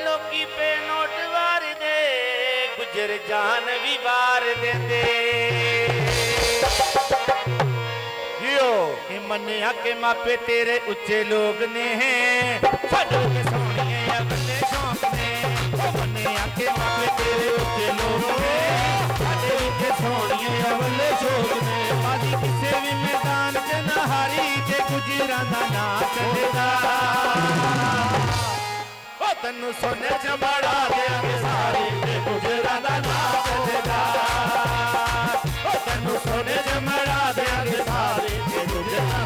लोकी पे नोट वार दे गुजर जान भी वार देंदे मन्या के मापे तेरे उच्चे लोग ने साडे के सोनिए अगले शौक ने मन्या के मापे तेरे उच्चे लोग ने साडे के सोनिए अगले शौक ने बाजी किसे भी मैदान च ना हारी ते गुजरां दा ना चलेगा ओ तन्नू सोने च बड़ा देंगे सारी ते गुजरां दा ना चलेगा ओ तन्नू सोने च बड़ा देंगे सारी ते गुजरां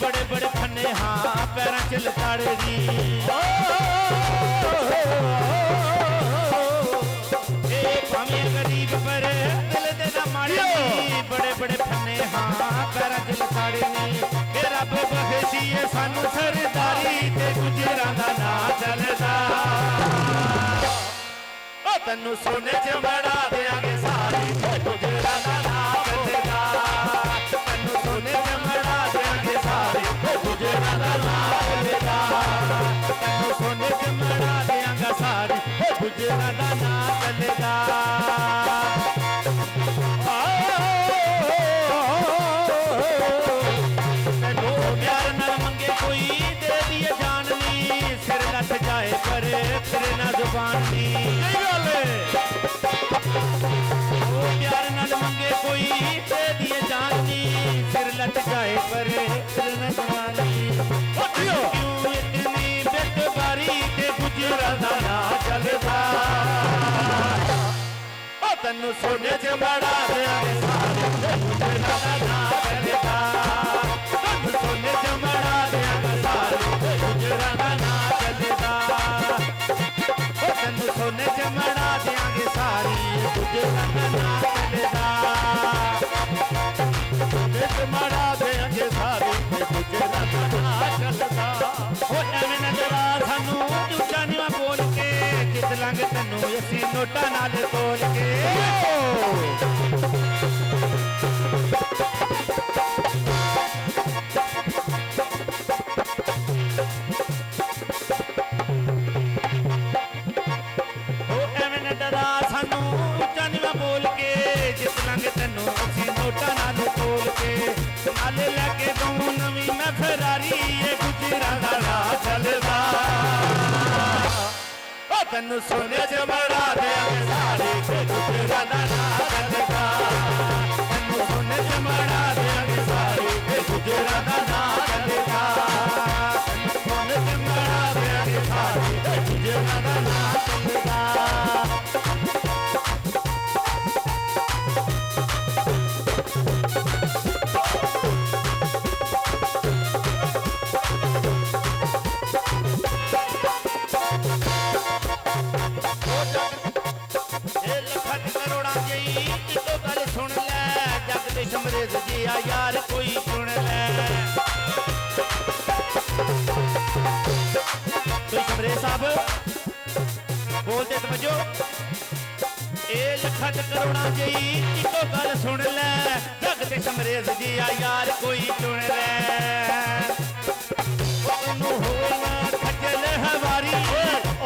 बड़े बड़े फन्ने हाँ पैर चल ताड़ेगी गरीब पर दिल देना माड़ी बड़े बड़े फन्ने हाँ पैर चल ताड़ेगी रब बख्शी है सानू सरदारी ते गुजरां दा ना चलदा ओ तन्नू सोने च बड़ा देंगे सारी ते गुजरां दा ना चलदा तन्नू सोने च बड़ा देंगे सारी ते गुजरां दा ना चलदा तन्नू सोने च बड़ा देंगे सारी ते गुजरां दा ना चलदा जाए पर फिर ना जुबान दी ओ प्यार नाल मंगे कोई दे दिए जान दी सिर लट जाए पर फिर ना जुबान दी क्यों इतनी बेकबारी ते गुजरां दा ना चलदा ओ तन्नू सोने च बड़ा देंगे सारे गुजरां दा ना चलदा तन्नू सोने च बड़ा देंगे सारे गुजरां दा ना सोने च मड़ा देंगे सारी गुजरां दा ना चलदा सोने च मड़ा देंगे सारी गुजरां दा ना चलदा ओ एवें नजरा सानू ऊंचा नीवा बोल के जित लांगे तन्नू असीं नोटा नाल तोल के तन्नू असीं नोटा नाल तोल के नाले लैके गऊं नवी मैं फरारी ये गुजरां दा ना चलदा ओ तन्नू सोने च बड़ा देंगे सारी ते गुजरां दा ना चलदा तन्नू सोने च बड़ा देंगे सारी ते गुजरां दा ना चलदा तन्नू सोने च बड़ा देंगे सारी ते गुजरां दा ना चलदा समरेज जी आ यार कोई सुन ले कोई समरेज साहब बोलते समझो ए लखत करोड़ा जी इको गल सुन ले जग ते समरेज जी आ यार कोई सुन ले ओनू होवे ना खजल हवारी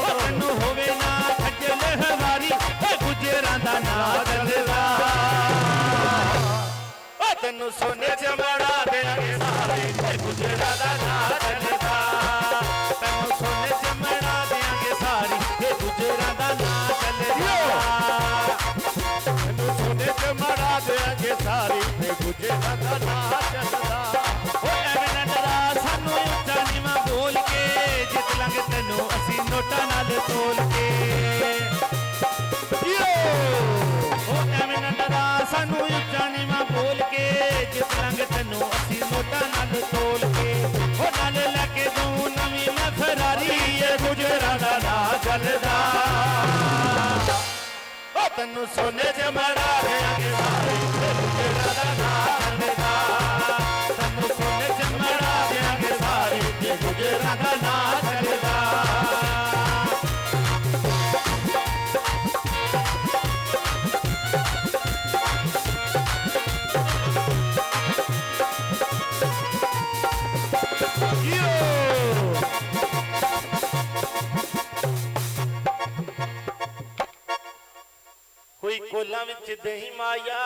ओनू होवे ना खजल हवारी गुजरां दा ना चलदा तन्नू सोने च बड़ा देंगे सारे गुजरां दा ना चलदा तन्नू सोने च बड़ा देंगे सारी गुजरां दा ना चलदा तन्नू सोने च बड़ा देंगे सारी गुजरां दा ना चलदा ओ एवें ना डरा सानू ऊंचा नीवा बोल के जित लांगे तन्नू असीं नोटा नाल तोल के ओ एवें ना डरा सानू ऊंचा नीवा बोल के जित लांगे तन्नू असीं नोटा नाल तोल के ओ नाल लैके गऊं नवी मैं फरारी ये गुजरां दा ना चलदा ओ तन्नू सोने च मड़ा देंगे सारे गुजरां दा ना ਵਿੱਚ ਦਹੀਂ ਮਾਇਆ